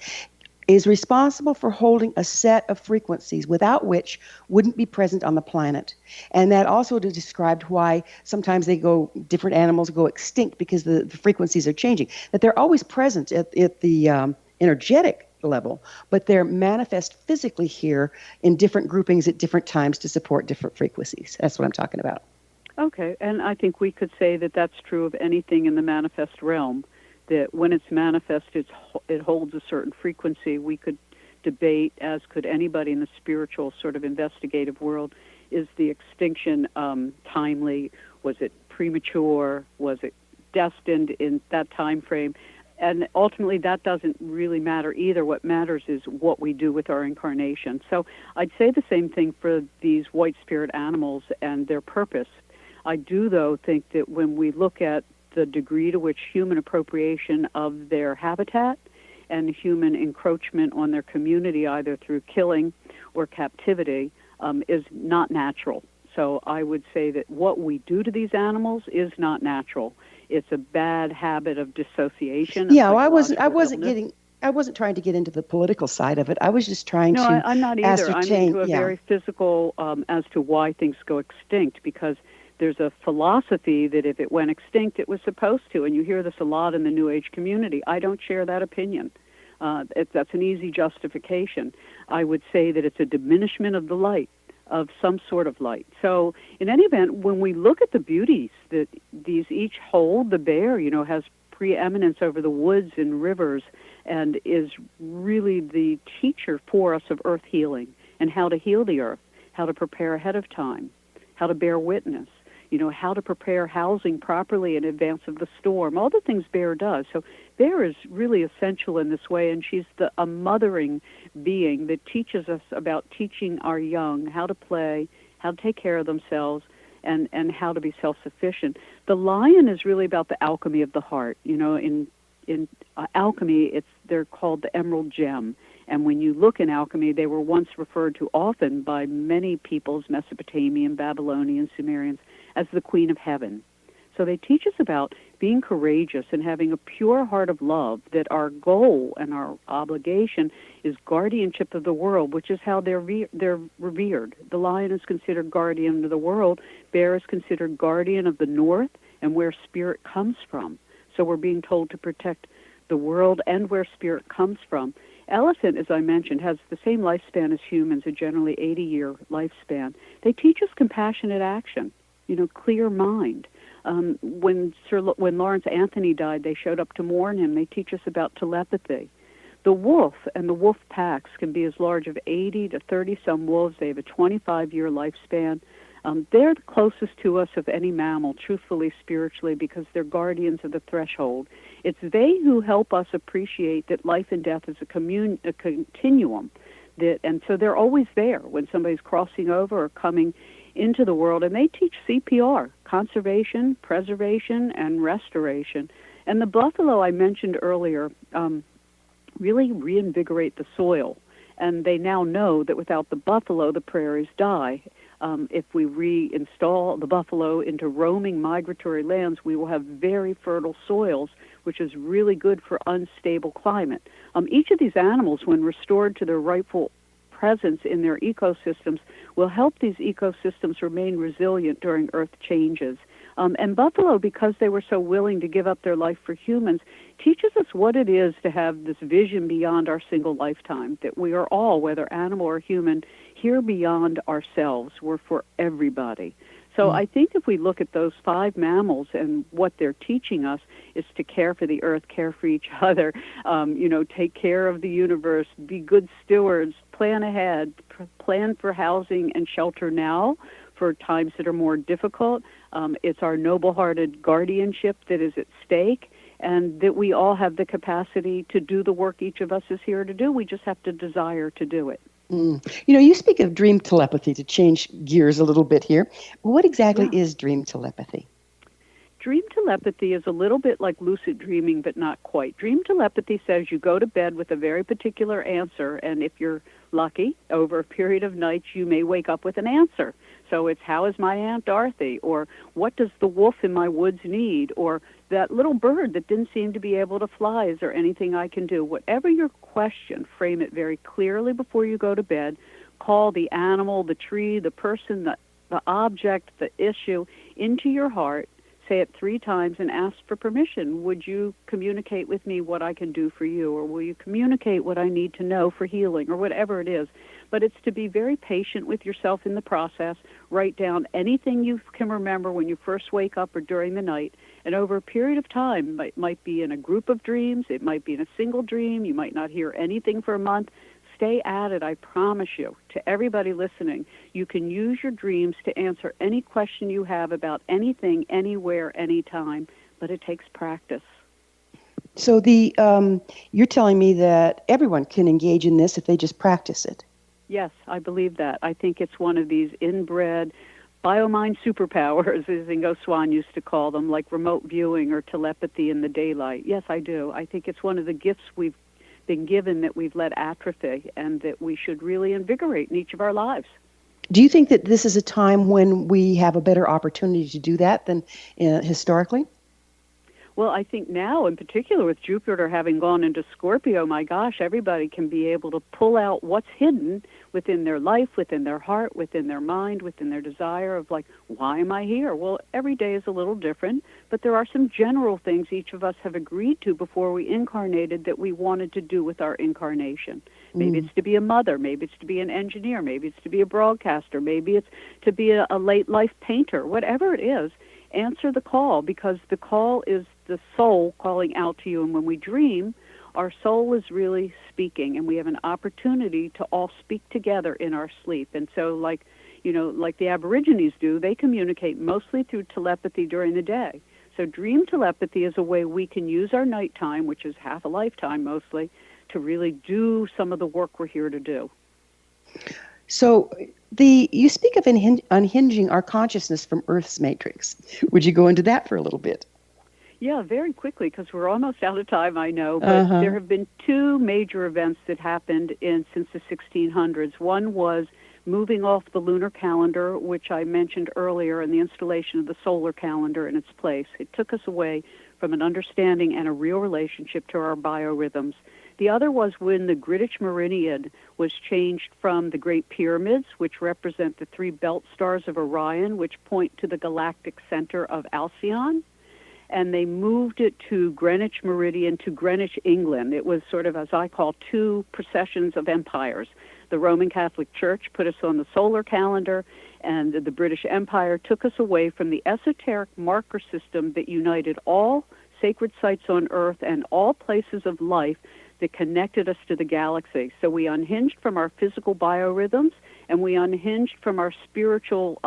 is responsible for holding a set of frequencies without which wouldn't be present on the planet. And that also described why sometimes different animals go extinct because the frequencies are changing. That they're always present at the energetic level, but they're manifest physically here in different groupings at different times to support different frequencies. That's what I'm talking about. Okay, and I think we could say that that's true of anything in the manifest realm, that when it's manifest, it holds a certain frequency. We could debate, as could anybody in the spiritual sort of investigative world, is the extinction timely? Was it premature? Was it destined in that time frame? And ultimately, that doesn't really matter either. What matters is what we do with our incarnation. So I'd say the same thing for these white spirit animals and their purpose. I do, though, think that when we look at the degree to which human appropriation of their habitat and human encroachment on their community, either through killing or captivity, is not natural. So I would say that what we do to these animals is not natural. It's a bad habit of dissociation. Yeah, well, I wasn't trying to get into the political side of it. I was just trying to I'm not either. I'm into a yeah. very physical as to why things go extinct, because there's a philosophy that if it went extinct, it was supposed to, and you hear this a lot in the New Age community. I don't share that opinion. That's an easy justification. I would say that it's a diminishment of the light, of some sort of light. So in any event, when we look at the beauties that these each hold, the bear, has preeminence over the woods and rivers and is really the teacher for us of earth healing and how to heal the earth, how to prepare ahead of time, how to bear witness, how to prepare housing properly in advance of the storm, all the things bear does. So bear is really essential in this way, and she's a mothering being that teaches us about teaching our young how to play, how to take care of themselves, and how to be self-sufficient. The lion is really about the alchemy of the heart. In alchemy, they're called the emerald gem. And when you look in alchemy, they were once referred to often by many peoples, Mesopotamian, Babylonian, Sumerians, as the Queen of Heaven. So they teach us about being courageous and having a pure heart of love, that our goal and our obligation is guardianship of the world, which is how they're revered. The lion is considered guardian of the world. Bear is considered guardian of the north and where spirit comes from. So we're being told to protect the world and where spirit comes from. Elephant, as I mentioned, has the same lifespan as humans, a generally 80-year lifespan. They teach us compassionate action, clear mind. When Lawrence Anthony died, they showed up to mourn him. They teach us about telepathy. The wolf and the wolf packs can be as large as 80 to 30-some wolves. They have a 25-year lifespan. They're the closest to us of any mammal, truthfully, spiritually, because they're guardians of the threshold. It's they who help us appreciate that life and death is a continuum. And so they're always there when somebody's crossing over or coming into the world, and they teach CPR, conservation, preservation, and restoration. And the buffalo I mentioned earlier really reinvigorate the soil, and they now know that without the buffalo, the prairies die. If we reinstall the buffalo into roaming migratory lands, we will have very fertile soils, which is really good for unstable climate. Each of these animals, when restored to their rightful presence in their ecosystems, will help these ecosystems remain resilient during earth changes. And buffalo, because they were so willing to give up their life for humans, teaches us what it is to have this vision beyond our single lifetime, that we are all, whether animal or human, here beyond ourselves. We're for everybody. So I think if we look at those 5 mammals and what they're teaching us is to care for the earth, care for each other, take care of the universe, be good stewards, plan ahead, plan for housing and shelter now for times that are more difficult. It's our noble-hearted guardianship that is at stake, and that we all have the capacity to do the work each of us is here to do. We just have to desire to do it. You speak of dream telepathy, to change gears a little bit here. What exactly is dream telepathy? Dream telepathy is a little bit like lucid dreaming, but not quite. Dream telepathy says you go to bed with a very particular answer, and if you're lucky, over a period of nights, you may wake up with an answer. So it's, how is my Aunt Dorothy? Or what does the wolf in my woods need? Or that little bird that didn't seem to be able to fly, is there anything I can do? Whatever your question, frame it very clearly before you go to bed. Call the animal, the tree, the person, the object, the issue into your heart. say it 3 times and ask for permission. Would you communicate with me what I can do for you? Or will you communicate what I need to know for healing, or whatever it is? But it's to be very patient with yourself in the process. Write down anything you can remember when you first wake up or during the night. And over a period of time, it might be in a group of dreams, it might be in a single dream, you might not hear anything for a month. Stay at it, I promise you. To everybody listening, you can use your dreams to answer any question you have about anything, anywhere, anytime, but it takes practice. So you're telling me that everyone can engage in this if they just practice it. Yes, I believe that. I think it's one of these inbred biomind superpowers, as Ingo Swann used to call them, like remote viewing or telepathy in the daylight. Yes, I do. I think it's one of the gifts we've been given that we've let atrophy, and that we should really invigorate in each of our lives. Do you think that this is a time when we have a better opportunity to do that than historically? Well, I think now, in particular, with Jupiter having gone into Scorpio, my gosh, everybody can be able to pull out what's hidden within their life, within their heart, within their mind, within their desire of, like, why am I here? Well, every day is a little different, but there are some general things each of us have agreed to before we incarnated that we wanted to do with our incarnation. Maybe it's to be a mother, maybe it's to be an engineer, maybe it's to be a broadcaster, maybe it's to be a late-life painter, whatever it is. Answer the call, because the call is the soul calling out to you. And when we dream, our soul is really speaking, and we have an opportunity to all speak together in our sleep. And so, like the Aborigines do, they communicate mostly through telepathy during the day. So dream telepathy is a way we can use our nighttime, which is half a lifetime mostly, to really do some of the work we're here to do. So you speak of unhinging our consciousness from Earth's matrix. Would you go into that for a little bit? Yeah, very quickly, because we're almost out of time, I know. But there have been 2 major events that happened since the 1600s. One was moving off the lunar calendar, which I mentioned earlier, and the installation of the solar calendar in its place. It took us away from an understanding and a real relationship to our biorhythms. The other was when the Greenwich Meridian was changed from the Great Pyramids, which represent the 3 belt stars of Orion, which point to the galactic center of Alcyon, and they moved it to Greenwich Meridian, to Greenwich, England. It was sort of, as I call, 2 processions of empires. The Roman Catholic Church put us on the solar calendar, and the British Empire took us away from the esoteric marker system that united all sacred sites on Earth and all places of life that connected us to the galaxy. So we unhinged from our physical biorhythms, and we unhinged from our spiritual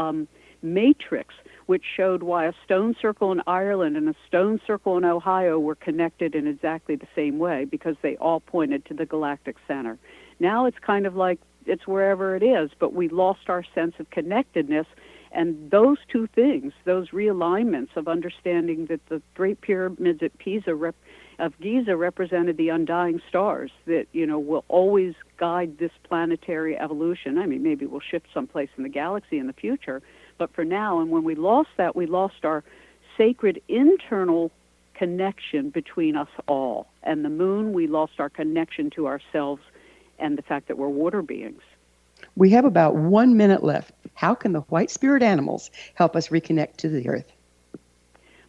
matrix, which showed why a stone circle in Ireland and a stone circle in Ohio were connected in exactly the same way, because they all pointed to the galactic center. Now it's kind of like it's wherever it is, but we lost our sense of connectedness. And those 2 things, those realignments of understanding that the Great Pyramids at Giza represented the undying stars that, will always guide this planetary evolution. I mean, maybe we'll shift someplace in the galaxy in the future, but for now, and when we lost that, we lost our sacred internal connection between us all. And the moon, we lost our connection to ourselves and the fact that we're water beings. We have about 1 minute left. How can the white spirit animals help us reconnect to the earth?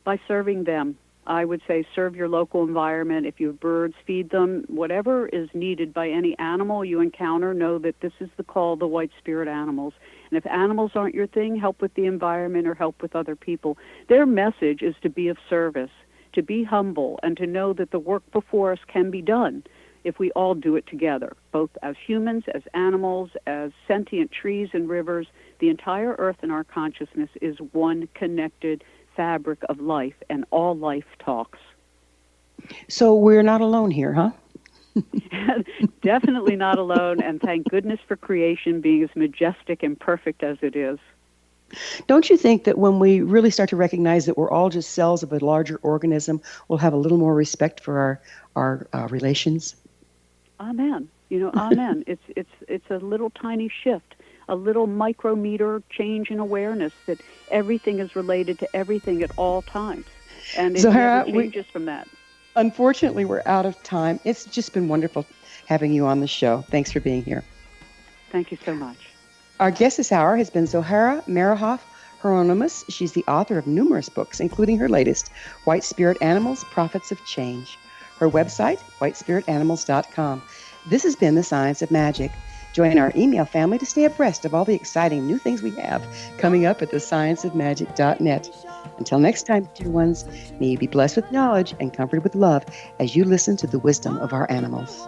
By serving them. I would say serve your local environment. If you have birds, feed them. Whatever is needed by any animal you encounter, know that this is the call of the white spirit animals. And if animals aren't your thing, help with the environment or help with other people. Their message is to be of service, to be humble, and to know that the work before us can be done if we all do it together, both as humans, as animals, as sentient trees and rivers. The entire earth and our consciousness is one connected fabric of life, and all life talks. So we're not alone here, huh? Definitely not alone, and thank goodness for creation being as majestic and perfect as it is. Don't you think that when we really start to recognize that we're all just cells of a larger organism, we'll have a little more respect for our relations? Amen. Amen. It's a little tiny shift, a little micrometer change in awareness that everything is related to everything at all times. And it Zohara, never changes from that. Unfortunately, we're out of time. It's just been wonderful having you on the show. Thanks for being here. Thank you so much. Our guest this hour has been Zohara Meyerhoff Hieronimus. She's the author of numerous books, including her latest, White Spirit Animals, Prophets of Change. Her website, whitespiritanimals.com. This has been The Science of Magic. Join our email family to stay abreast of all the exciting new things we have coming up at thescienceofmagic.net. Until next time, dear ones, may you be blessed with knowledge and comforted with love as you listen to the wisdom of our animals.